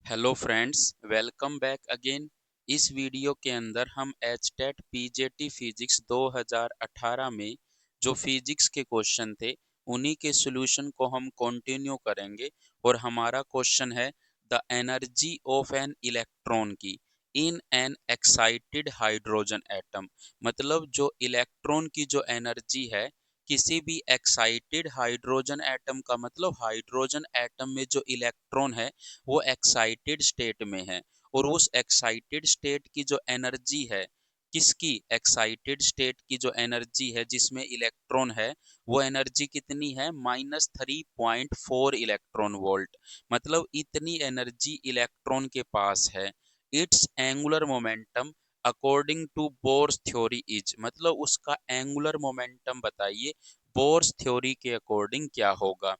Hello friends, welcome back again. इस video के अंदर हम एचटेट पीजीटी फिजिक्स 2018 में जो फिजिक्स के क्वेश्चन थे उन्हीं के सॉल्यूशन को हम कंटिन्यू करेंगे। और हमारा क्वेश्चन है the energy of an electron की in an excited hydrogen atom. मतलब जो इलेक्ट्रॉन की जो एनर्जी है किसी भी एक्साइटेड हाइड्रोजन एटम का, मतलब हाइड्रोजन एटम में जो इलेक्ट्रॉन है वो एक्साइटेड स्टेट में है। और उस एक्साइटेड स्टेट की जो एनर्जी है, किसकी एक्साइटेड स्टेट की जो एनर्जी है जिसमें इलेक्ट्रॉन है, वो एनर्जी कितनी है? -3.4 इलेक्ट्रॉन वोल्ट। मतलब इतनी एनर्जी इलेक्ट्रॉन के पास है। It's angular momentum according to Bohr's theory is, मतलब उसका एंगुलर मोमेंटम बताइए बोर्स थ्योरी के अकॉर्डिंग क्या होगा।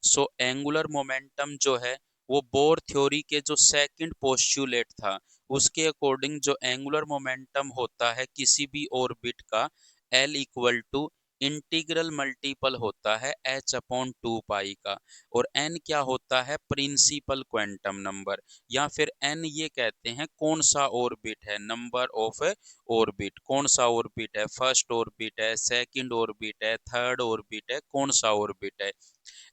सो एंगुलर मोमेंटम जो है वो बोर थ्योरी के जो सेकंड पोस्टुलेट था उसके अकॉर्डिंग जो एंगुलर मोमेंटम होता है किसी भी ऑर्बिट का, L equal to integral multiple होता है एच अपॉन 2 पाई का। और एन क्या होता है? प्रिंसिपल क्वांटम नंबर, या फिर एन ये कहते हैं कौन सा ऑर्बिट है, नंबर ऑफ ऑर्बिट। कौन सा ऑर्बिट है? फर्स्ट ऑर्बिट है, सेकंड ऑर्बिट है, थर्ड ऑर्बिट है, कौन सा ऑर्बिट है।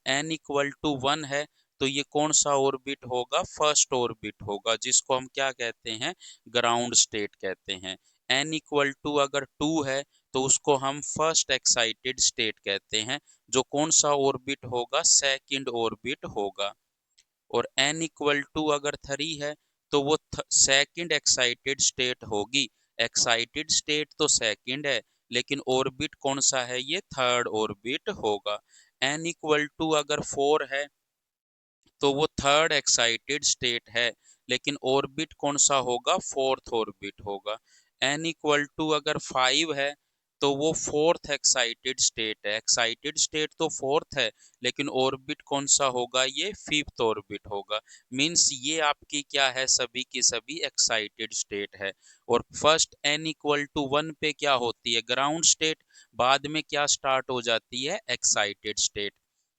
एन इक्वल टू 1 है तो ये कौन सा ऑर्बिट होगा? फर्स्ट ऑर्बिट होगा, जिसको हम क्या कहते हैं? ग्राउंड स्टेट कहते हैं। एन इक्वल टू अगर 2 है तो उसको हम फर्स्ट एक्साइटेड स्टेट कहते हैं, जो कौन सा ऑर्बिट होगा? सेकंड ऑर्बिट होगा। और एन इक्वल टू अगर 3 है तो वो सेकंड एक्साइटेड स्टेट होगी। एक्साइटेड स्टेट तो सेकंड है लेकिन ऑर्बिट कौन सा है? ये थर्ड ऑर्बिट होगा। एन इक्वल टू अगर 4 है तो वो थर्ड एक्साइटेड स्टेट है लेकिन ऑर्बिट कौन सा होगा? फोर्थ ऑर्बिट होगा। एन इक्वल टू अगर 5 है तो वो फोर्थ एक्साइटेड स्टेट है। एक्साइटेड स्टेट तो फोर्थ है लेकिन ऑर्बिट कौन सा होगा? ये फिफ्थ ऑर्बिट होगा। मींस ये आपकी क्या है? सभी की सभी एक्साइटेड स्टेट है। और फर्स्ट एन इक्वल टू 1 पे क्या होती है? Ground state. बाद में क्या स्टार्ट हो जाती है? Excited state.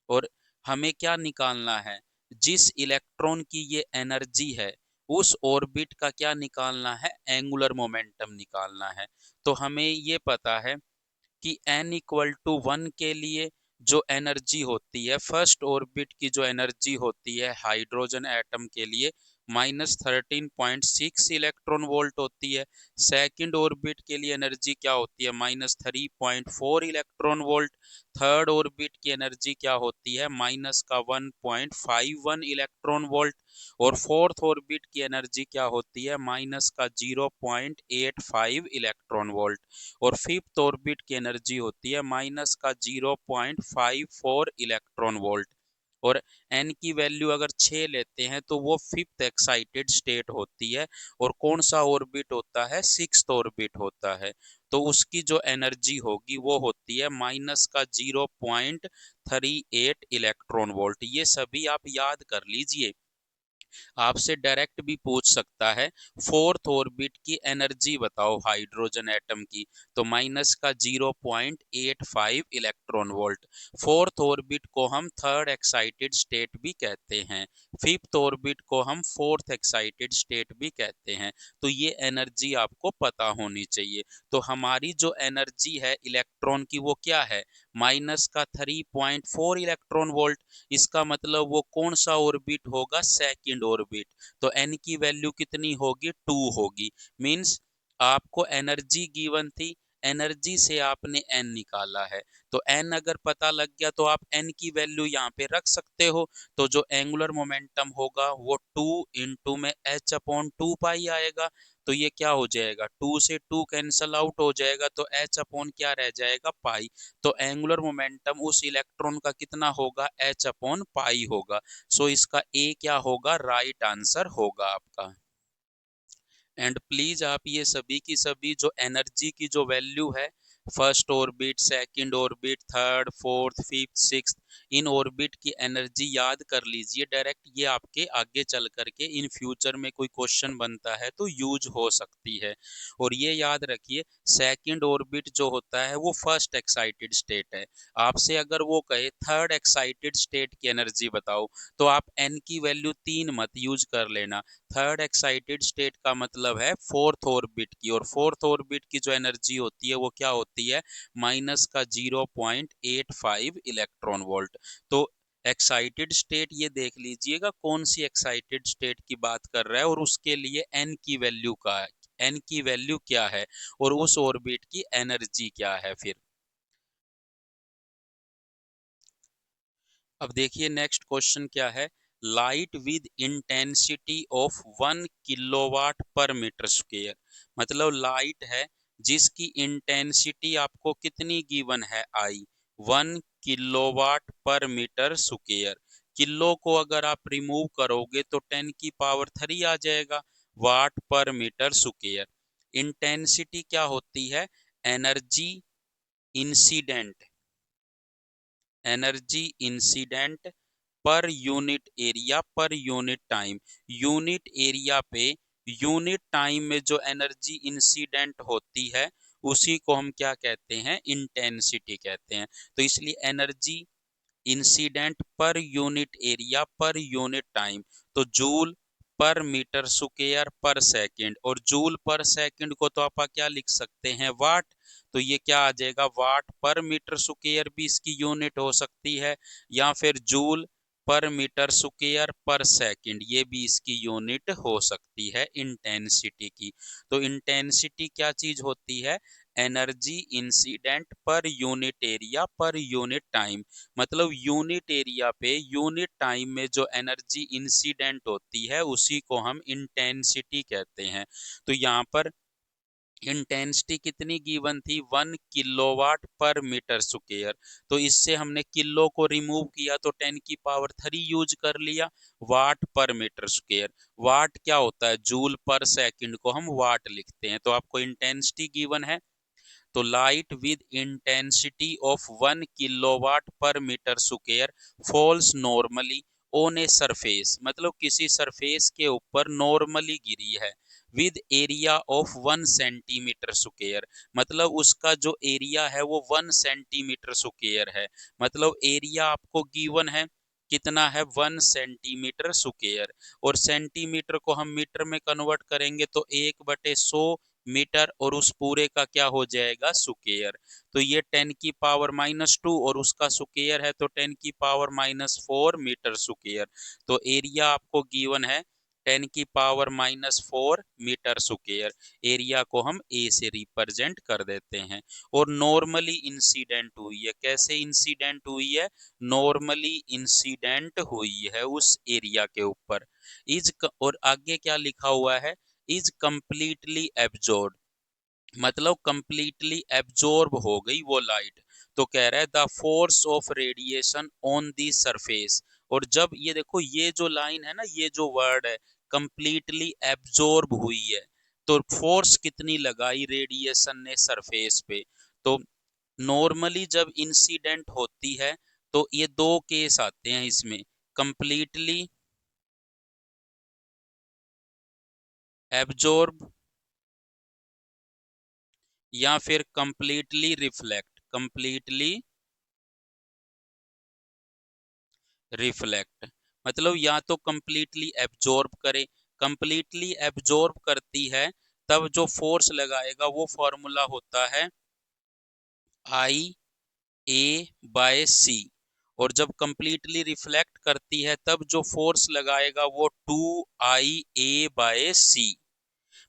और हमें क्या निकालना है? जिस इलेक्ट्रॉन की ये एनर्जी है उस ऑर्बिट का क्या निकालना है? एंगुलर मोमेंटम निकालना है। तो हमें ये पता है कि n इक्वल टू 1 के लिए जो एनर्जी होती है, फर्स्ट ऑर्बिट की जो एनर्जी होती है हाइड्रोजन एटम के लिए -13.6 इलेक्ट्रॉन वोल्ट होती है। सेकंड ऑर्बिट के लिए एनर्जी क्या होती है? -3.4 इलेक्ट्रॉन वोल्ट। थर्ड ऑर्बिट की एनर्जी क्या होती है? -1.51 इलेक्ट्रॉन वोल्ट। और फोर्थ ऑर्बिट की एनर्जी क्या होती है? -0.85 इलेक्ट्रॉन वोल्ट। और फिफ्थ ऑर्बिट की एनर्जी होती है -0.54 इलेक्ट्रॉन वोल्ट। और एन की वैल्यू अगर 6 लेते हैं तो वो फिफ्थ एक्साइटेड स्टेट होती है। और कौन सा ऑर्बिट होता है? सिक्स्थ ऑर्बिट होता है। तो उसकी जो एनर्जी होगी वो होती है -0.38 इलेक्ट्रॉन वोल्ट। ये सभी आप याद कर लीजिए। आपसे डायरेक्ट भी पूछ सकता है फोर्थ ऑर्बिट की एनर्जी बताओ हाइड्रोजन एटम की, तो -0.85 इलेक्ट्रॉन वोल्ट। फोर्थ ऑर्बिट को हम थर्ड एक्साइटेड स्टेट भी कहते हैं। फिफ्थ ऑर्बिट को हम फोर्थ एक्साइटेड स्टेट भी कहते हैं। तो ये एनर्जी आपको पता होनी चाहिए। तो हमारी जो एनर्जी है इलेक्ट्रॉन की वो क्या है? -3.4 इलेक्ट्रॉन वोल्ट। इसका मतलब वो कौन सा ऑर्बिट होगा? Second orbit. तो एन की वैल्यू कितनी होगी? 2 होगी। मींस आपको एनर्जी गिवन थी, एनर्जी से आपने एन निकाला है। तो एन अगर पता लग गया तो आप एन की वैल्यू यहाँ पे रख सकते हो। तो जो एंगुलर मोमेंटम होगा वो 2 इंटू में एच अपॉन 2 पाई आएगा। तो ये क्या हो जाएगा? 2 से 2 कैंसल आउट हो जाएगा तो एच अपॉन क्या रह जाएगा? पाई। तो एंगुलर मोमेंटम उस इलेक्ट्रॉन का कितना होगा? एच अपॉन पाई होगा। सो इसका ए क्या होगा? राइट आंसर होगा आपका। एंड प्लीज आप ये सभी की सभी जो एनर्जी की जो वैल्यू है, first orbit, second orbit, third, fourth, fifth, sixth, in orbit की एनर्जी याद कर लीजिए डायरेक्ट, ये आपके आगे चल करके इन फ्यूचर में कोई क्वेश्चन बनता है तो यूज हो सकती है। और ये याद रखिए सेकंड ऑर्बिट जो होता है वो फर्स्ट एक्साइटेड स्टेट है। आपसे अगर वो कहे थर्ड एक्साइटेड स्टेट की एनर्जी बताओ, तो आप एन की वैल्यू 3 मत यूज कर लेना। थर्ड एक्साइटेड स्टेट का मतलब है फोर्थ ऑर्बिट की, और फोर्थ ऑर्बिट की जो एनर्जी होती है वो क्या होती है, माइनस का 0.85 इलेक्ट्रॉन वोल्ट। तो एक्साइटेड स्टेट ये देख लीजिएगा कौन सी एक्साइटेड स्टेट की बात कर रहा है, और उसके लिए एन की वैल्यू का एन की वैल्यू क्या है और उस ऑर्बिट की एनर्जी क्या है। फिर अब देखिए नेक्स्ट क्वेश्चन क्या है, light with intensity of 1 kilowatt per metre square. मतलब लाइट है जिसकी इंटेंसिटी आपको कितनी गिवन है, आई 1 kilowatt per metre square. Kilo को अगर आप रिमूव करोगे तो 10 की पावर 3 आ जाएगा वाट पर मीटर स्क्वेयर। इंटेंसिटी क्या होती है, energy incident, energy incident per unit area per unit time. Unit area पे यूनिट टाइम में जो एनर्जी इंसिडेंट होती है उसी को हम क्या कहते हैं, इंटेंसिटी कहते हैं। तो इसलिए energy incident per unit area per unit time, तो जूल पर मीटर स्क्वायर पर सेकंड, और जूल पर सेकंड को तो आप क्या लिख सकते हैं, वाट। तो ये क्या आ जाएगा, वाट पर मीटर स्क्वायर भी इसकी यूनिट हो सकती है, या फिर जूल पर मीटर स्क्वायर पर सेकंड, ये भी इसकी यूनिट हो सकती है इंटेंसिटी की। तो इंटेंसिटी क्या चीज होती है, energy incident per unit area per unit time. मतलब यूनिट एरिया पे यूनिट टाइम में जो एनर्जी इंसिडेंट होती है उसी को हम इंटेंसिटी कहते हैं। तो यहाँ पर इंटेंसिटी कितनी गिवन थी, 1 किलोवाट पर मीटर स्क्वेयर। तो इससे हमने किलो को रिमूव किया तो 10 की पावर 3 यूज कर लिया, वाट पर मीटर स्क्वेयर। वाट क्या होता है, जूल पर सेकंड को हम वाट लिखते हैं। तो आपको इंटेंसिटी गिवन है, तो light with intensity of 1 kilowatt per metre square falls normally on a surface. मतलब किसी सरफेस के ऊपर नॉर्मली गिरी है, with area of 1 centimetre square. मतलब उसका जो एरिया है वो 1 सेंटीमीटर स्क्वेयर है। मतलब एरिया आपको गिवन है कितना है, 1 सेंटीमीटर स्क्वेयर, और सेंटीमीटर को हम मीटर में कन्वर्ट करेंगे तो 1/100 मीटर, और उस पूरे का क्या हो जाएगा, स्क्वेयर। तो ये 10 की पावर -2 और उसका स्क्वेयर है तो 10 की पावर -4 मीटर स्क्वेयर। तो एरिया आपको गिवन है 10 की पावर -4 मीटर स्क्वेयर। एरिया को हम ए से रिप्रेजेंट कर देते हैं। और नॉर्मली इंसिडेंट हुई है, कैसे इंसिडेंट हुई है, नॉर्मली इंसिडेंट हुई है उस एरिया के ऊपर। और आगे क्या लिखा हुआ है, इज कंप्लीटली एब्जॉर्ब। मतलब कंप्लीटली एब्जॉर्ब हो गई वो लाइट। तो कह रहा है the force of radiation on the surface. और जब ये देखो ये जो लाइन है ना, ये जो वर्ड है कंप्लीटली एब्जॉर्ब हुई है, तो फोर्स कितनी लगाई रेडिएशन ने सरफेस पे। तो नॉर्मली जब इंसिडेंट होती है तो ये दो केस आते हैं इसमें, कंप्लीटली एब्जॉर्ब या फिर कंप्लीटली रिफ्लेक्ट, कंप्लीटली रिफ्लेक्ट। मतलब या तो कंप्लीटली एब्जॉर्ब करे, कंप्लीटली एब्जॉर्ब करती है तब जो फोर्स लगाएगा वो फॉर्मूला होता है I A/C। और जब कंप्लीटली रिफ्लेक्ट करती है तब जो फोर्स लगाएगा वो 2IA/C।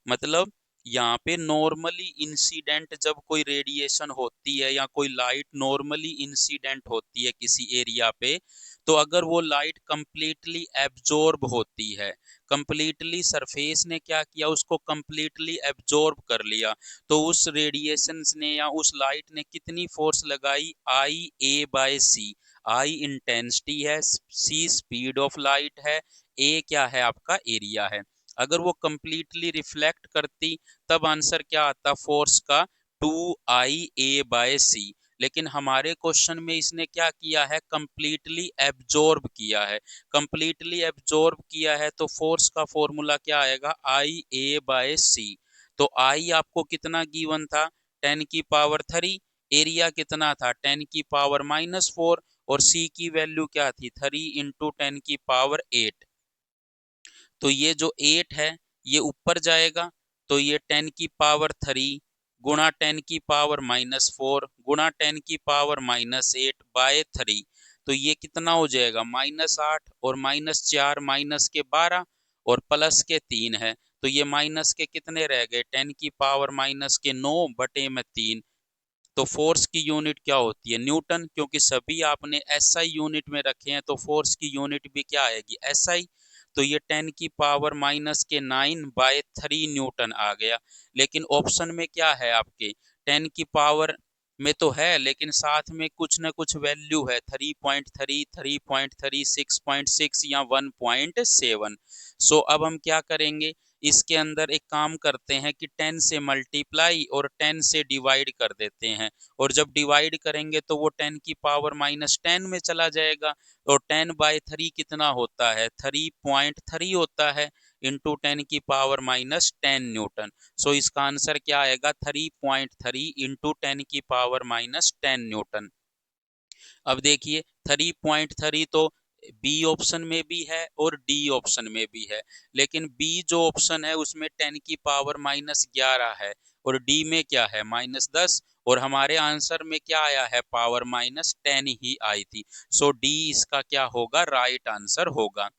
मतलब यहाँ पे नॉर्मली इंसिडेंट जब कोई रेडिएशन होती है या कोई लाइट नॉर्मली इंसिडेंट होती है किसी एरिया पे, तो अगर वो लाइट कंप्लीटली एब्जॉर्ब होती है, कंप्लीटली सरफेस ने क्या किया, उसको कंप्लीटली एब्जॉर्ब कर लिया, तो उस रेडिएशन ने या उस लाइट ने कितनी फोर्स लगाई, IA/C। आई इंटेंसिटी है, सी स्पीड ऑफ लाइट है, ए क्या है आपका एरिया है। अगर वो कंप्लीटली रिफ्लेक्ट करती तब आंसर क्या आता फोर्स का, 2IA/C। लेकिन हमारे क्वेश्चन में इसने क्या किया है, कंप्लीटली एब्जॉर्ब किया है। कंप्लीटली एब्जॉर्ब किया है तो फोर्स का फॉर्मूला क्या आएगा, आई ए बाय सी। तो आई आपको कितना गिवन था, 10⁻3। एरिया कितना था, 10⁻⁻4। और सी की वैल्यू क्या थी, 3 × 10⁸। तो ये जो 8 है ये ऊपर जाएगा, तो ये 10⁻3 गुणा 10⁻⁻4 गुणा 10⁻⁻8 बाय 3। तो ये कितना हो जाएगा, -8 और -4 माइनस के 12 और प्लस के 3 है। तो ये माइनस के कितने रह गए, 10⁻⁻9/3। तो फोर्स की यूनिट क्या होती है, न्यूटन, क्योंकि सभी आपने एसआई यूनिट में रखे हैं, तो फोर्स की यूनिट भी क्या आएगी, एसआई। तो ये 10⁻⁻9/3 न्यूटन आ गया। लेकिन ऑप्शन में क्या है आपके, 10 की पावर में तो है, लेकिन साथ में कुछ ना कुछ वैल्यू है, 3.3, 3.3, 6.6 या 1.7। सो अब हम क्या करेंगे, इसके अंदर एक काम करते हैं कि 10 से मल्टीप्लाई और 10 से डिवाइड कर देते हैं। और जब डिवाइड करेंगे तो वो 10⁻⁻10 में चला जाएगा। और 10/3 कितना होता है, 3.3 होता है, इंटू 10⁻⁻10 न्यूटन। सो इसका आंसर क्या आएगा, 3.3 इंटू 10⁻⁻10 न्यूटन। अब देखिए 3.3 तो बी ऑप्शन में भी है और डी ऑप्शन में भी है, लेकिन बी जो ऑप्शन है उसमें 10⁻11 है और डी में क्या है, -10। और हमारे आंसर में क्या आया है, पावर -10 ही आई थी। सो डी इसका क्या होगा, राइट आंसर होगा।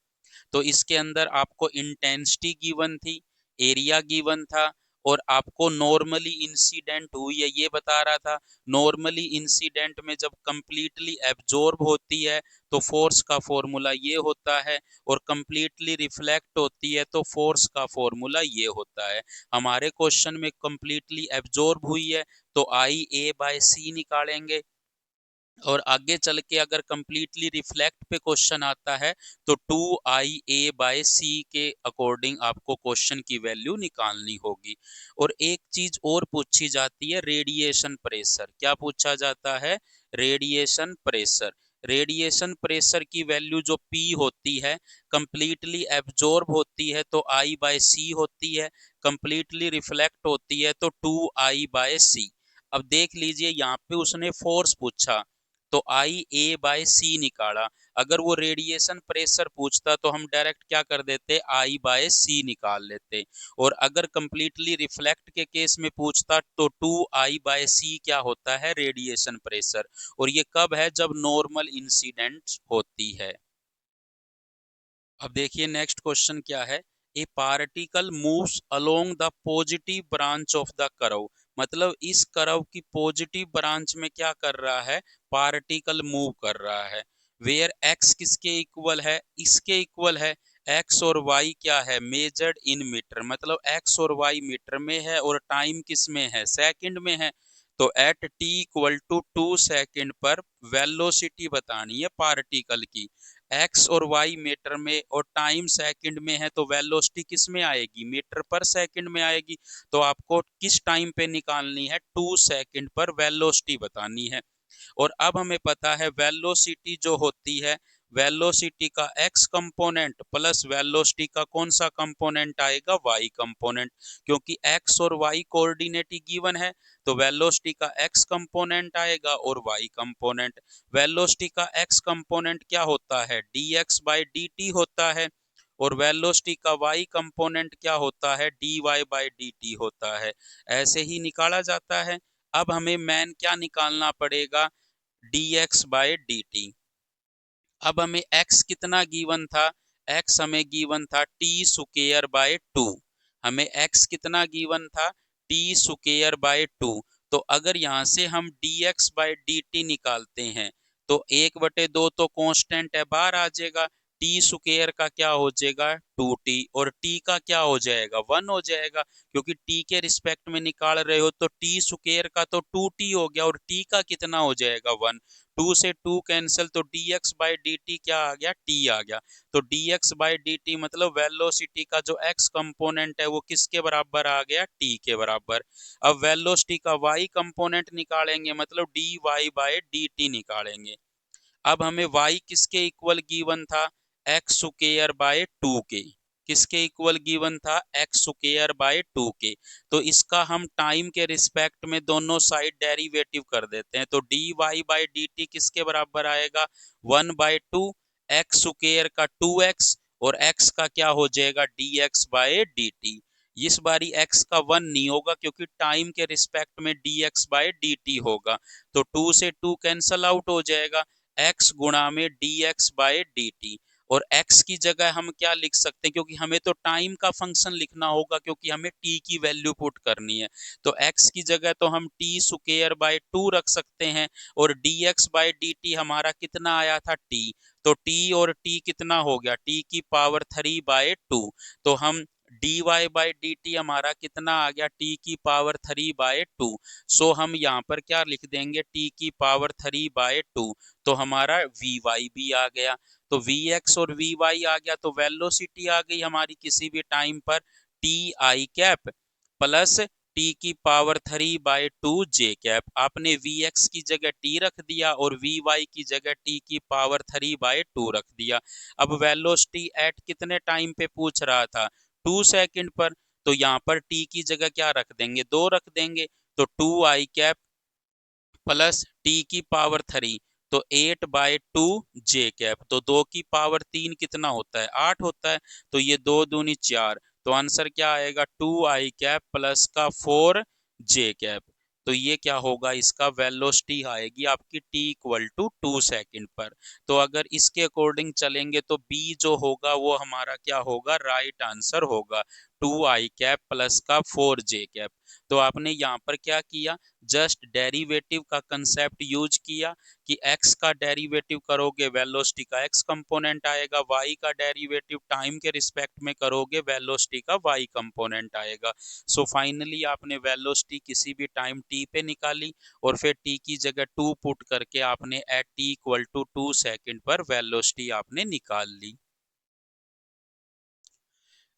तो इसके अंदर आपको इंटेंसिटी गिवन थी, एरिया गिवन था, और आपको नॉर्मली इंसिडेंट हुई है ये बता रहा था। नॉर्मली इंसिडेंट में जब कंप्लीटली एब्जॉर्ब होती है तो फोर्स का फॉर्मूला ये होता है, और कंप्लीटली रिफ्लेक्ट होती है तो फोर्स का फॉर्मूला ये होता है। हमारे क्वेश्चन में कंप्लीटली एब्जॉर्ब हुई है तो आई ए बाय सी निकालेंगे, और आगे चल के अगर कंप्लीटली रिफ्लेक्ट पे क्वेश्चन आता है तो 2IA/C के अकॉर्डिंग आपको क्वेश्चन की वैल्यू निकालनी होगी। और एक चीज और पूछी जाती है, रेडिएशन प्रेशर। क्या पूछा जाता है, रेडिएशन प्रेशर। रेडिएशन प्रेशर की वैल्यू जो P होती है, कंप्लीटली एब्जॉर्ब होती है तो I/C होती है, कंप्लीटली रिफ्लेक्ट होती है तो 2I/C। अब देख लीजिए यहाँ पे उसने फोर्स पूछा तो IA/C निकाला। अगर वो रेडिएशन प्रेशर पूछता तो हम डायरेक्ट क्या कर देते, I/C निकाल लेते। और अगर कंप्लीटली रिफ्लेक्ट के केस में पूछता तो 2I/C क्या होता है, रेडिएशन प्रेशर। और ये कब है, जब नॉर्मल इंसिडेंट होती है। अब देखिए नेक्स्ट क्वेश्चन क्या है, ए particle moves along the positive branch of the curve. मतलब इस कर्व की पॉजिटिव ब्रांच में क्या कर रहा है, पार्टिकल मूव कर रहा है। वेयर एक्स किसके इक्वल है, इसके इक्वल है। एक्स और वाई क्या है, मेजर्ड इन मीटर, मतलब एक्स और वाई मीटर में है और टाइम किस में है, सेकंड में है। तो at T equal to 2 second पर वेलोसिटी बतानी है पार्टिकल की। एक्स और वाई मीटर में और टाइम सेकंड में है तो वेलोसिटी किस में आएगी, मीटर पर सेकंड में आएगी। तो आपको किस टाइम पे निकालनी है, 2 सेकंड पर वेलोसिटी बतानी है। और अब हमें पता है वेलोसिटी जो होती है, वेलोसिटी का एक्स कंपोनेंट प्लस वेलोसिटी का कौन सा कंपोनेंट आएगा, वाई कंपोनेंट। क्योंकि एक्स और वाई कोऑर्डिनेट ही गिवन है तो वेलोसिटी का एक्स कंपोनेंट आएगा और वाई कंपोनेंट। वेलोसिटी का एक्स कंपोनेंट क्या होता है, dx/dt होता है, और वेलोसिटी का वाई कंपोनेंट क्या होता है, dy/dt होता है। ऐसे ही निकाला जाता है। अब हमें मैन क्या निकालना पड़ेगा, dx/dt। अब हमें x कितना गिवन था, x हमें गिवन था t²/2। हमें x कितना गिवन था, t²/2। तो अगर यहां से हम dx/dt निकालते हैं तो 1/2 तो कांस्टेंट है, बाहर आ जाएगा। t² का क्या हो जाएगा, 2t, और t का क्या हो जाएगा, 1 हो जाएगा। क्योंकि t के रिस्पेक्ट में निकाल रहे हो तो t² का तो 2t हो गया और t का कितना हो जाएगा, 1। टू से टू कैंसिल, तो dx बाई dt क्या आ गया, t आ गया। तो dx बाई dt मतलब वेलोसिटी का जो x कंपोनेंट है वो किसके बराबर आ गया, t के बराबर। अब वेलोसिटी का y कंपोनेंट निकालेंगे, मतलब dy बाई dt निकालेंगे। अब हमें y किसके इक्वल गिवन था, एक्स स्क्वायर बाय 2k। किसके इक्वल गिवन था, एक्स स्क्वायर बाय 2k। तो इसका हम टाइम के रिस्पेक्ट में दोनों साइड डेरिवेटिव कर देते हैं, तो dy बाई dt किसके बराबर आएगा, 1/2 एक्स स्क्वायर का 2x, और x का क्या हो जाएगा, dx बाय dt। इस बारी x का 1 नहीं होगा क्योंकि टाइम के रिस्पेक्ट में dx बाय dt होगा, तो 2 से 2 कैंसल आउट हो जाएगा, x गुणा में dx बाय dt। और x की जगह हम क्या लिख सकते हैं, क्योंकि हमें तो टाइम का फंक्शन लिखना होगा, क्योंकि हमें t की वैल्यू पुट करनी है, तो x की जगह तो हम t स्क्वायर बाय 2 रख सकते हैं, और dx बाय dt हमारा कितना आया था, t। तो t और t कितना हो गया, t की पावर 3 बाय 2। तो हम dy बाई dt हमारा कितना आ गया, t की पावर 3 बाय 2। सो हम यहाँ पर क्या लिख देंगे, t की पावर 3 बाय 2। तो हमारा vy भी आ गया, तो vx और vy आ गया, तो वेलोसिटी आ गई हमारी किसी भी टाइम पर T I cap plus T की पावर 3 बाय 2 जे कैप। आपने vx की जगह t रख दिया और vy की जगह t की पावर 3 बाय 2 रख दिया। अब वेलोसिटी एट कितने टाइम पे पूछ रहा था, 2 सेकंड पर, तो यहाँ पर t की जगह क्या रख देंगे, 2 रख देंगे, तो 2 आई कैप प्लस टी की पावर 3, तो 8/2 जे कैप, तो 2 की पावर 3 कितना होता है, 8 होता है, तो ये 2 दूनी 4, तो आंसर क्या आएगा, 2 आई कैप प्लस का 4 जे कैप। तो ये क्या होगा, इसका वेलोसिटी आएगी आपकी t इक्वल टू 2 सेकंड पर। तो अगर इसके अकॉर्डिंग चलेंगे तो b जो होगा वो हमारा क्या होगा, राइट आंसर होगा, 2 आई कैप प्लस का 4 जे कैप। तो आपने यहाँ पर क्या किया, जस्ट डेरिवेटिव का कंसेप्ट यूज किया कि x का डेरिवेटिव करोगे वेलोसिटी का x कंपोनेंट आएगा, y का डेरिवेटिव टाइम के रिस्पेक्ट में करोगे वेलोसिटी का y कंपोनेंट आएगा। सो फाइनली आपने वेलोसिटी किसी भी टाइम t पे निकाली, और फिर t की जगह 2 पुट करके आपने at t equal to 2 second पर वेलोसिटी आपने निकाल ली।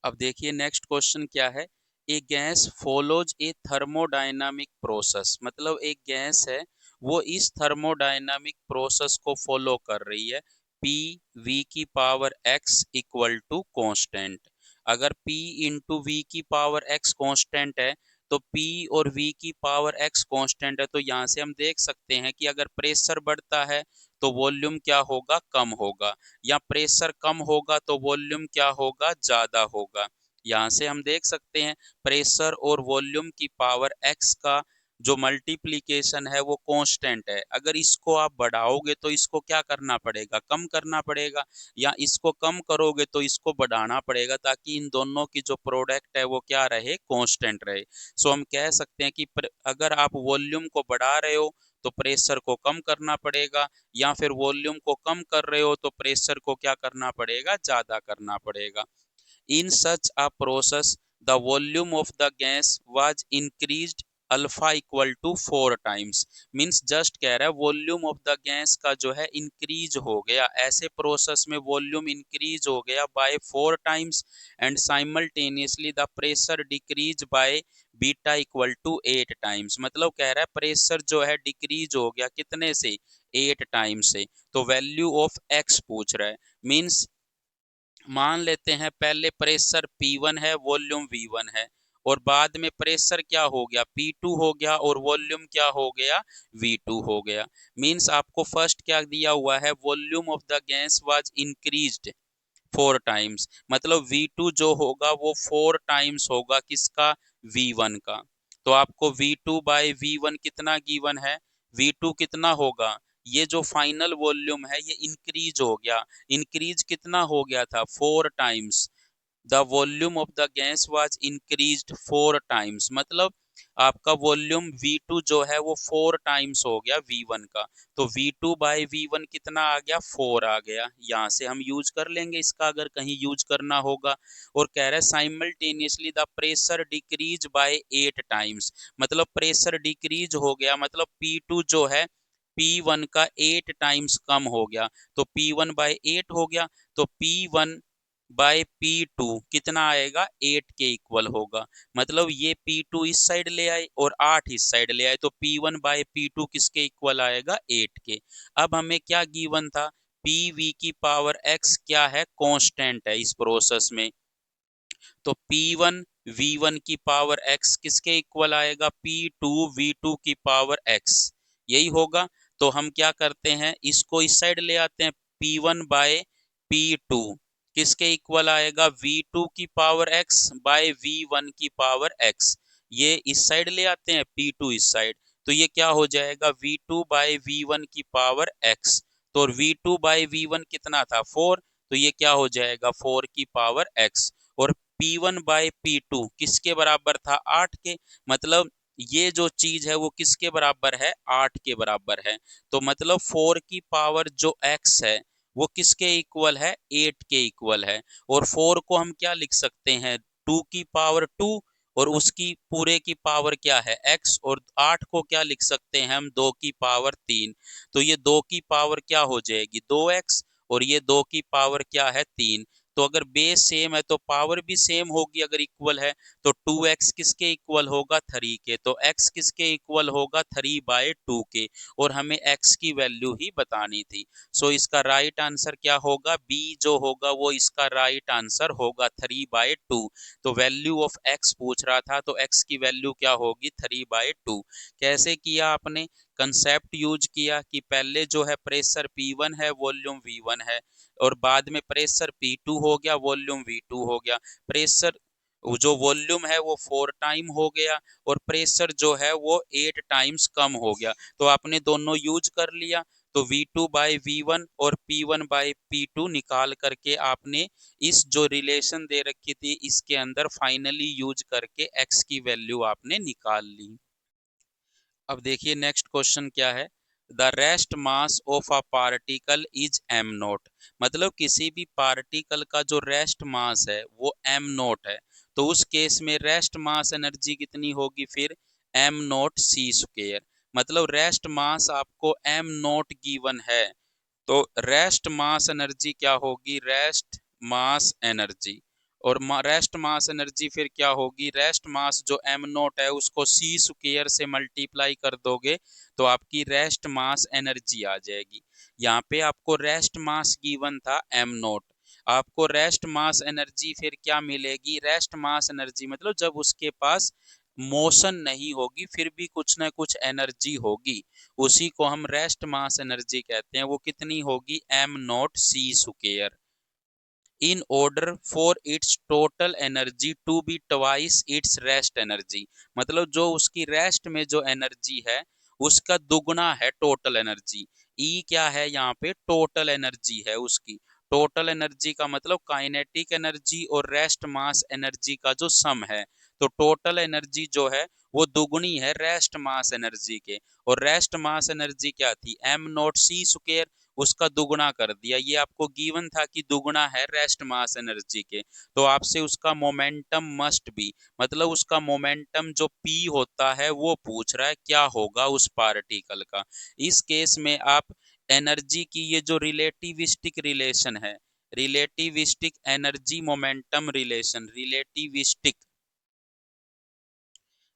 अब देखिए नेक्स्ट क्वेश्चन क्या है, a gas follows a thermodynamic process, मतलब एक गैस है वो इस थर्मोडायनामिक प्रोसेस को फॉलो कर रही है, पी वी की power X equal to constant. अगर p इंटू वी की पावर x कांस्टेंट है, तो p और v की पावर x कांस्टेंट है, तो यहाँ से हम देख सकते हैं कि अगर प्रेशर बढ़ता है तो वॉल्यूम क्या होगा, कम होगा, या प्रेशर कम होगा तो वॉल्यूम क्या होगा, ज्यादा होगा। यहाँ से हम देख सकते हैं प्रेशर और वॉल्यूम की पावर x का जो मल्टीप्लीकेशन है वो कांस्टेंट है, अगर इसको आप बढ़ाओगे तो इसको क्या करना पड़ेगा, कम करना पड़ेगा, या इसको कम करोगे तो इसको बढ़ाना पड़ेगा, ताकि इन दोनों की जो प्रोडक्ट है वो क्या रहे, कांस्टेंट रहे। सो हम कह सकते हैं कि अगर आप वॉल्यूम को बढ़ा रहे हो तो प्रेशर को कम करना पड़ेगा, या फिर वॉल्यूम को कम कर रहे हो तो प्रेशर को क्या करना पड़ेगा, ज्यादा करना पड़ेगा। In such a process, the volume of the gas was increased alpha equal to 4 times. Means just कह रहा है वॉल्यूम ऑफ द गैस का जो है इंक्रीज हो गया, ऐसे प्रोसेस में वॉल्यूम इंक्रीज हो गया by 4 times, and simultaneously the pressure decrease by beta equal to 8 times. मतलब कह रहा है प्रेशर जो है डिक्रीज हो गया कितने से, 8 टाइम्स से। तो वैल्यू ऑफ एक्स पूछ रहा है, मीन्स मान लेते हैं पहले प्रेशर P1 है, वॉल्यूम V1 है, और बाद में प्रेशर क्या हो गया, P2 हो गया, और वॉल्यूम क्या हो गया, V2 हो गया। मींस आपको फर्स्ट क्या दिया हुआ है, volume of the gas was increased 4 times, मतलब V2 जो होगा वो 4 टाइम्स होगा किसका, V1 का। तो आपको V2 बाय V1 कितना गिवन है, V2 कितना होगा, ये जो फाइनल वॉल्यूम है ये इंक्रीज हो गया, इंक्रीज कितना हो गया था, 4 times. The volume of the gas was increased 4 times, मतलब आपका वॉल्यूम V2 जो है वो 4 टाइम्स हो गया V1 का। तो V2 बाय V1 कितना आ गया, 4 आ गया। यहाँ से हम यूज कर लेंगे इसका अगर कहीं यूज करना होगा। और कह रहा है simultaneously the pressure decrease bye 8 times, मतलब प्रेशर डिक्रीज हो गया, मतलब P2 जो है P1 का 8 टाइम्स कम हो गया, तो P1/8 हो गया, तो P1/P2 कितना आएगा, 8 के इक्वल होगा। मतलब ये P2 इस साइड ले आए और 8 इस साइड ले आए, तो P1/P2 किसके इक्वल आएगा, 8 के। अब हमें क्या गिवन था, PV⁴ क्या है, कांस्टेंट है इस प्रोसेस में, तो P1 V1⁴ किसके इक्वल आएगा, P2 V2⁴ यही होगा। तो हम क्या करते हैं, इसको इस साइड ले आते हैं, P1/P2 किसके इक्वल आएगा, V2⁴ बाय V1⁴ ये इस साइड ले आते हैं, P2 इस साइड, तो ये क्या हो जाएगा, V2/V1⁴ तो V2/V1 कितना था, 4, तो ये क्या हो जाएगा, 4⁴ और P1/P2 किसके बराबर था, 8 के। मतलब ये जो चीज है वो किसके बराबर है, 8 के बराबर है। तो मतलब 4 की पावर जो x है वो किसके इक्वल है, 8 के इक्वल है। और 4 को हम क्या लिख सकते हैं, 2 की पावर 2, और उसकी पूरे की पावर क्या है, x, और 8 को क्या लिख सकते हैं हम, 2 की पावर 3। तो ये 2 की पावर क्या हो जाएगी, 2x, और ये 2 की पावर क्या है, 3। तो अगर बेस सेम है तो पावर भी सेम होगी, अगर इक्वल है तो 2x किसके इक्वल होगा, 3 के। तो x किसके इक्वल होगा, 3/2 के। और हमें x की वैल्यू ही बतानी थी। सो इसका राइट आंसर क्या होगा, बी जो होगा वो इसका राइट आंसर होगा, 3/2। तो वैल्यू ऑफ x पूछ रहा था, तो x की वैल्यू क्या होगी, 3/2। कैसे किया आपने, कंसेप्ट यूज किया कि पहले जो है प्रेशर P1 है, वॉल्यूम V1 है, और बाद में प्रेशर P2 हो गया, वॉल्यूम V2 हो गया। प्रेशर जो वॉल्यूम है वो 4 टाइम हो गया, और प्रेशर जो है वो 8 टाइम्स कम हो गया। तो आपने दोनों यूज कर लिया, तो V2/V1 और P1/P2 निकाल करके आपने इस जो रिलेशन दे रखी थी इसके अंदर फाइनली यूज करके x की वैल्यू आपने निकाल ली। अब देखिए नेक्स्ट क्वेश्चन क्या है, the rest mass of a particle is m0। मतलब किसी भी पार्टिकल का जो रेस्ट मास है वो m0 है, तो उस केस में रेस्ट मास एनर्जी कितनी होगी फिर, m0c²। मतलब रेस्ट मास आपको m0 गिवन है, तो रेस्ट मास एनर्जी क्या होगी, रेस्ट मास एनर्जी, और रेस्ट मास एनर्जी फिर क्या होगी, रेस्ट मास जो m0 है उसको c² से मल्टीप्लाई कर दोगे तो आपकी रेस्ट मास एनर्जी आ जाएगी। यहाँ पे आपको रेस्ट मास गिवन था m0, आपको रेस्ट मास एनर्जी फिर क्या मिलेगी, रेस्ट मास एनर्जी मतलब जब उसके पास मोशन नहीं होगी फिर भी कुछ ना कुछ एनर्जी होगी, उसी को हम रेस्ट मास एनर्जी कहते हैं। वो कितनी होगी, m0c², in order for its total energy to be twice its rest energy. मतलब जो उसकी रेस्ट में जो एनर्जी है उसका दुगना है टोटल एनर्जी। ई क्या है, यहाँ पे टोटल एनर्जी है उसकी। टोटल एनर्जी का मतलब काइनेटिक एनर्जी और रेस्ट मास एनर्जी का जो सम है, तो टोटल एनर्जी जो है वो दुगनी है रेस्ट मास एनर्जी के। और रेस्ट मास एनर्जी क्या थी, m0c², उसका दुगना कर दिया। ये आपको गिवन था कि दुगना है रेस्ट मास एनर्जी के, तो आपसे उसका मोमेंटम मस्ट बी, मतलब उसका मोमेंटम जो p होता है वो पूछ रहा है क्या होगा उस पार्टिकल का। इस केस में आप एनर्जी की ये जो रिलेटिविस्टिक रिलेशन है, relativistic energy momentum relation, relativistic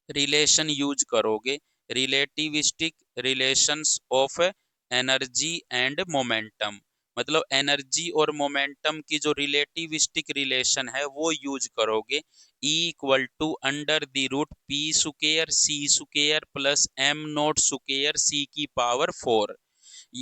relation use करोगे, relativistic relations of energy and momentum. मतलब एनर्जी और मोमेंटम की जो रिलेटिविस्टिक रिलेशन है वो यूज करोगे। E = √P² प्लस m0²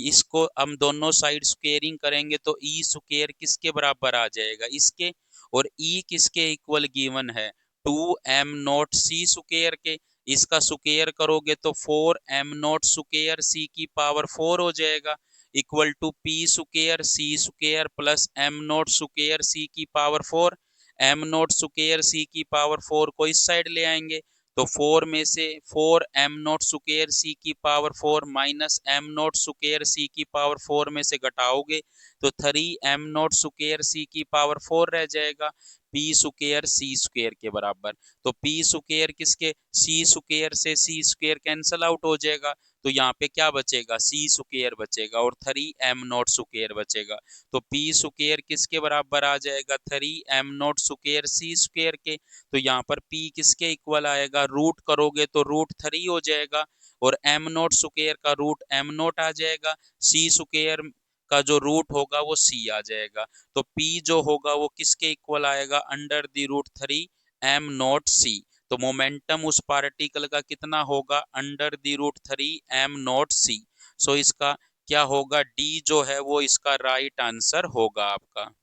इसको हम दोनों साइड स्क्वेयरिंग करेंगे तो E² किसके बराबर आ जाएगा, इसके। और E किसके इक्वल गिवन है, 2m0c² के। इसका स्क्वेयर करोगे तो 4m0² c⁴ हो जाएगा, equal to P²c² plus m0² c⁴। m0² को इस साइड ले आएंगे तो 4 में से 4m0² c⁴ minus m0² c⁴ में से घटाओगे तो 3m0² c⁴ रह जाएगा, P²c² के बराबर। तो P² किसके, c² से c² कैंसल आउट हो जाएगा, तो यहाँ पे क्या बचेगा, सी स्क्वायर बचेगा और 3m0 स्क्वायर बचेगा। तो पी स्क्वायर किसके बराबर आ जाएगा, 3m0 स्क्वायर सी स्क्वायर के। तो यहाँ पर पी किसके इक्वल आएगा, रूट करोगे तो √3 हो जाएगा और m0 स्क्वायर का रूट m0 आ जाएगा, सी स्क्वायर का जो रूट होगा वो सी आ जाएगा। तो P जो होगा वो किसके इक्वल आएगा, √3m0 c। तो मोमेंटम उस पार्टिकल का कितना होगा, √3m0 c। सो इसका क्या होगा, डी जो है वो इसका राइट आंसर होगा आपका।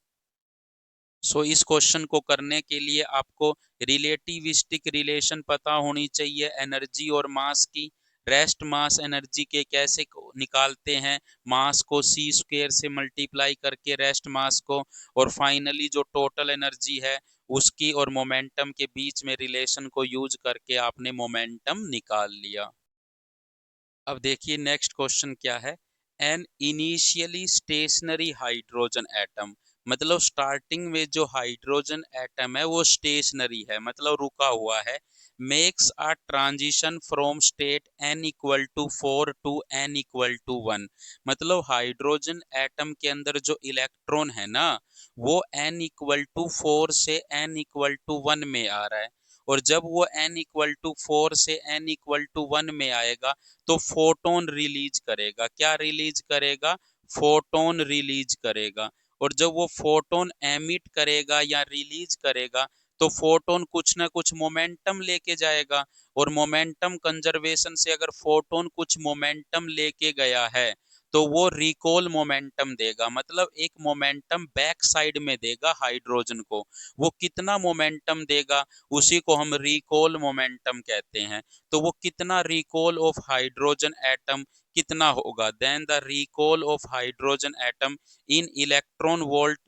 इस क्वेश्चन को करने के लिए आपको रिलेटिविस्टिक रिलेशन पता होनी चाहिए एनर्जी और मास की। रेस्ट मास एनर्जी के कैसे निकालते हैं, मास को सी स्क्वायर से मल्टीप्लाई करके रेस्ट मास को, और फाइनली जो टोटल एनर्जी है उसकी और मोमेंटम के बीच में रिलेशन को यूज करके आपने मोमेंटम निकाल लिया। अब देखिए नेक्स्ट क्वेश्चन क्या है, an initially stationary hydrogen atom, मतलब स्टार्टिंग में जो हाइड्रोजन एटम है वो स्टेशनरी है, मतलब रुका हुआ है, makes a transition from state n=4 to n=1, मतलब हाइड्रोजन एटम के अंदर जो इलेक्ट्रॉन है ना वो n=4 से n=1 में आ रहा है, और जब वो n=4 से n=1 में आएगा तो फोटोन रिलीज करेगा। क्या रिलीज करेगा, फोटोन रिलीज करेगा। और जब वो फोटोन एमिट करेगा या रिलीज करेगा तो फोटोन कुछ ना कुछ मोमेंटम लेके जाएगा, और मोमेंटम कंजर्वेशन से अगर फोटोन कुछ मोमेंटम लेके गया है तो वो रिकॉल मोमेंटम देगा, मतलब एक मोमेंटम बैक साइड में देगा हाइड्रोजन को। वो कितना मोमेंटम देगा, उसी को हम रिकॉल मोमेंटम कहते हैं। तो वो कितना रिकॉल ऑफ हाइड्रोजन एटम कितना होगा, then the recoil of hydrogen atom in electron volt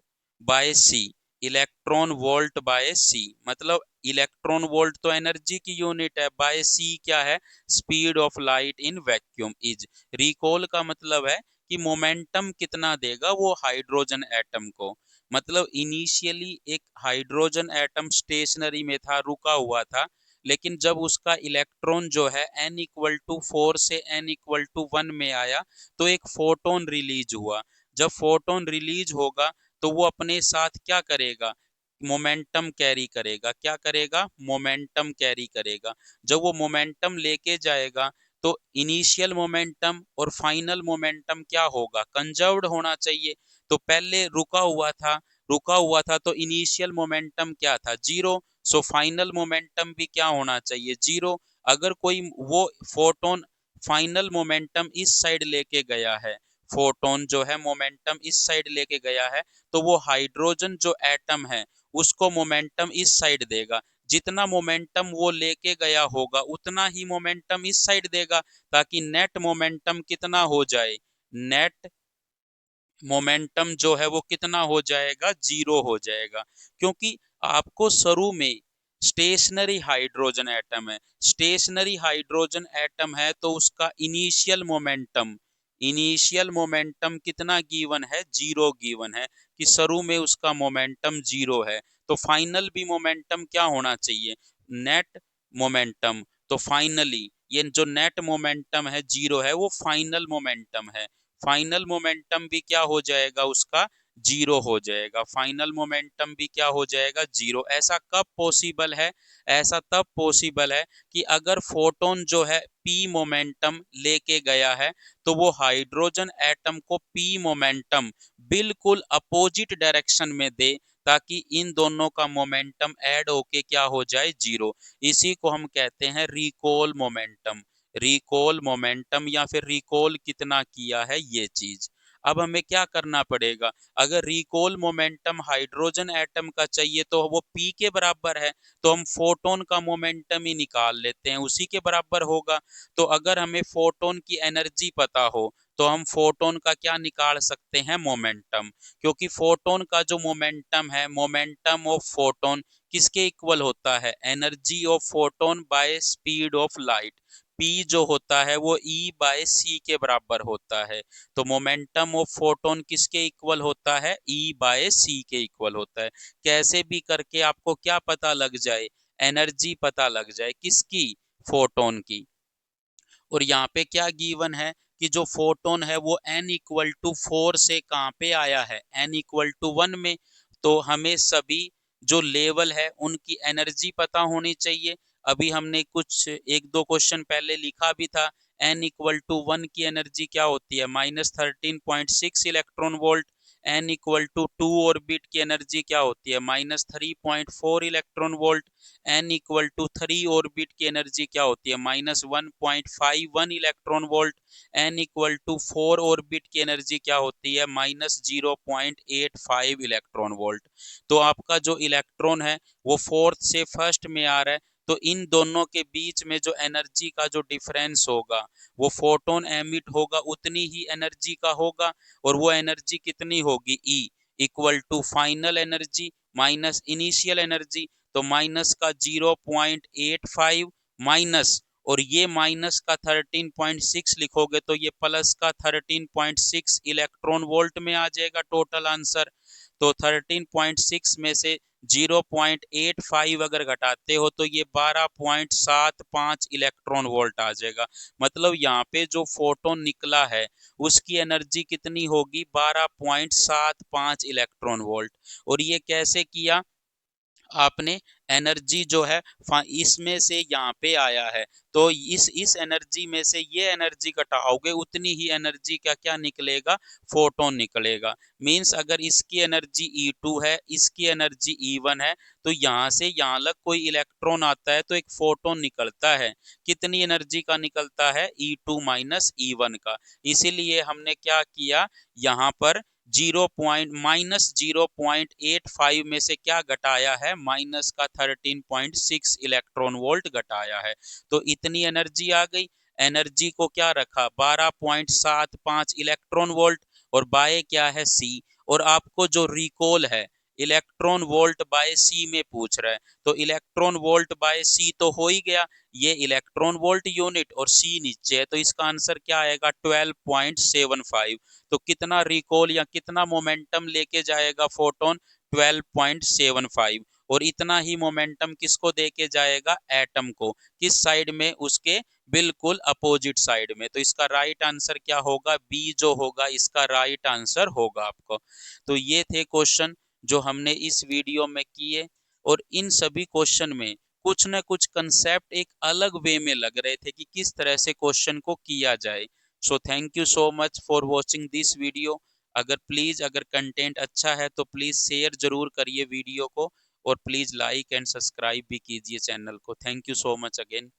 by C, electron volt by C, मतलब इलेक्ट्रॉन वोल्ट तो एनर्जी की यूनिट है, बाय सी क्या है, speed of light in vacuum is. Recoil का मतलब है कि मोमेंटम कितना देगा वो हाइड्रोजन एटम को, मतलब इनिशियली एक हाइड्रोजन एटम स्टेशनरी में था, रुका हुआ था, लेकिन जब उसका इलेक्ट्रॉन जो है n=4 से n=1 में आया तो एक फोटोन रिलीज हुआ। जब फोटोन रिलीज होगा तो वो अपने साथ क्या करेगा, मोमेंटम कैरी करेगा। क्या करेगा, मोमेंटम कैरी करेगा। जब वो मोमेंटम लेके जाएगा तो इनिशियल मोमेंटम और फाइनल मोमेंटम क्या होगा, कंजर्व्ड होना चाहिए। तो पहले रुका हुआ था तो इनिशियल मोमेंटम क्या था, जीरो। सो फाइनल मोमेंटम भी क्या होना चाहिए, जीरो। अगर कोई वो फोटोन फाइनल मोमेंटम इस साइड लेके गया है, फोटोन जो है मोमेंटम इस साइड लेके गया है, तो वो हाइड्रोजन जो एटम है उसको मोमेंटम इस साइड देगा। जितना मोमेंटम वो लेके गया होगा उतना ही मोमेंटम इस साइड देगा, ताकि नेट मोमेंटम कितना हो जाए, नेट मोमेंटम जो है वो कितना हो जाएगा, जीरो हो जाएगा। क्योंकि आपको शुरू में स्टेशनरी हाइड्रोजन एटम है, स्टेशनरी हाइड्रोजन एटम है तो उसका इनिशियल मोमेंटम कितना गिवन है, जीरो गिवन है, कि शुरू में उसका मोमेंटम जीरो है। तो फाइनल भी मोमेंटम क्या होना चाहिए, नेट मोमेंटम। तो फाइनली ये जो नेट मोमेंटम है जीरो है, वो फाइनल मोमेंटम है। फाइनल मोमेंटम भी क्या हो जाएगा उसका, जीरो हो जाएगा। फाइनल मोमेंटम भी क्या हो जाएगा, जीरो। ऐसा कब पॉसिबल है, ऐसा तब पॉसिबल है कि अगर फोटोन जो है पी मोमेंटम लेके गया है तो वो हाइड्रोजन एटम को पी मोमेंटम बिल्कुल अपोजिट डायरेक्शन में दे, ताकि इन दोनों का मोमेंटम ऐड होके क्या हो जाए, जीरो। इसी को हम कहते हैं रिकॉल मोमेंटम। रिकॉल मोमेंटम या फिर रिकॉल कितना किया है, ये चीज। अब हमें क्या करना पड़ेगा, अगर रिकॉल मोमेंटम हाइड्रोजन एटम का चाहिए तो वो p के बराबर है, तो हम फोटोन का मोमेंटम ही निकाल लेते हैं, उसी के बराबर होगा। तो अगर हमें फोटोन की एनर्जी पता हो तो हम फोटोन का क्या निकाल सकते हैं, मोमेंटम। क्योंकि फोटोन का जो मोमेंटम है, मोमेंटम ऑफ फोटोन किसके इक्वल होता है, energy of photon by speed of light. P जो होता है वो E/c के बराबर होता है। तो मोमेंटम ऑफ फोटोन किसके इक्वल होता है, E/c के इक्वल होता है। कैसे भी करके आपको क्या पता लग जाए, एनर्जी पता लग जाए, किसकी, फोटोन की। और यहाँ पे क्या गिवन है कि जो फोटोन है वो n=4 से कहाँ पे आया है, n=1 में। तो हमें सभी जो लेवल है उनकी एनर्जी पता होनी चाहिए। अभी हमने कुछ एक दो क्वेश्चन पहले लिखा भी था। n=1 की एनर्जी क्या होती है, -13.6 इलेक्ट्रॉन वोल्ट। n=2 ऑर्बिट की एनर्जी क्या होती है, -3.4 इलेक्ट्रॉन वोल्ट। n=3 ऑर्बिट की एनर्जी क्या होती है, -1.51 इलेक्ट्रॉन वोल्ट। n=4 ऑर्बिट की एनर्जी क्या होती है, -0.85 इलेक्ट्रॉन वोल्ट। तो आपका जो इलेक्ट्रॉन है वो फोर्थ से फर्स्ट में आ रहा है। तो इन दोनों के बीच में जो एनर्जी का जो डिफरेंस होगा, वो फोटोन एमिट होगा उतनी ही एनर्जी का होगा। और वो एनर्जी कितनी होगी, E final energy minus initial energy. तो माइनस का 0.85 माइनस, और ये माइनस का 13.6 लिखोगे तो ये प्लस का 13.6 इलेक्ट्रॉन वोल्ट में आ जाएगा टोटल आंसर। तो 13.6 में से 0.85 अगर घटाते हो तो ये 12.75 इलेक्ट्रॉन वोल्ट आ जाएगा। मतलब यहाँ पे जो फोटोन निकला है उसकी एनर्जी कितनी होगी, 12.75 इलेक्ट्रॉन वोल्ट। और ये कैसे किया आपने, एनर्जी जो है इसमें से यहाँ पे आया है, तो इस एनर्जी में से ये एनर्जी घटाओगे उतनी ही एनर्जी का क्या निकलेगा, फोटोन निकलेगा। मींस अगर इसकी एनर्जी E2 है, इसकी एनर्जी E1 है, तो यहाँ से यहाँ तक कोई इलेक्ट्रॉन आता है तो एक फोटोन निकलता है। कितनी एनर्जी का निकलता है, E2 माइनस E1 का। इसीलिए हमने क्या किया, यहाँ पर -0.85 में से क्या घटाया है, माइनस का 13.6 इलेक्ट्रॉन वोल्ट घटाया है। तो इतनी एनर्जी आ गई। एनर्जी को क्या रखा, 12.75 इलेक्ट्रॉन वोल्ट। और बाय क्या है, सी। और आपको जो रिकॉल है, इलेक्ट्रॉन वोल्ट बाय सी में पूछ रहा है, तो इलेक्ट्रॉन वोल्ट बाय सी तो हो ही गया, ये इलेक्ट्रॉन वोल्ट यूनिट और सी नीचे है, तो इसका आंसर क्या आएगा, 12.75। तो कितना रिकॉल या कितना मोमेंटम लेके जाएगा फोटोन, 12.75। और इतना ही मोमेंटम किसको देके जाएगा, एटम को। किस साइड में, उसके बिल्कुल अपोजिट साइड में। तो इसका राइट आंसर क्या होगा, बी जो होगा इसका राइट आंसर होगा आपको। तो ये थे क्वेश्चन जो हमने इस वीडियो में किए। और इन सभी क्वेश्चन में कुछ न कुछ कंसेप्ट एक अलग वे में लग रहे थे कि किस तरह से क्वेश्चन को किया जाए। So thank you so much for watching this video. अगर कंटेंट अच्छा है तो प्लीज शेयर जरूर करिए वीडियो को, और प्लीज लाइक एंड सब्सक्राइब भी कीजिए चैनल को। Thank you so much again.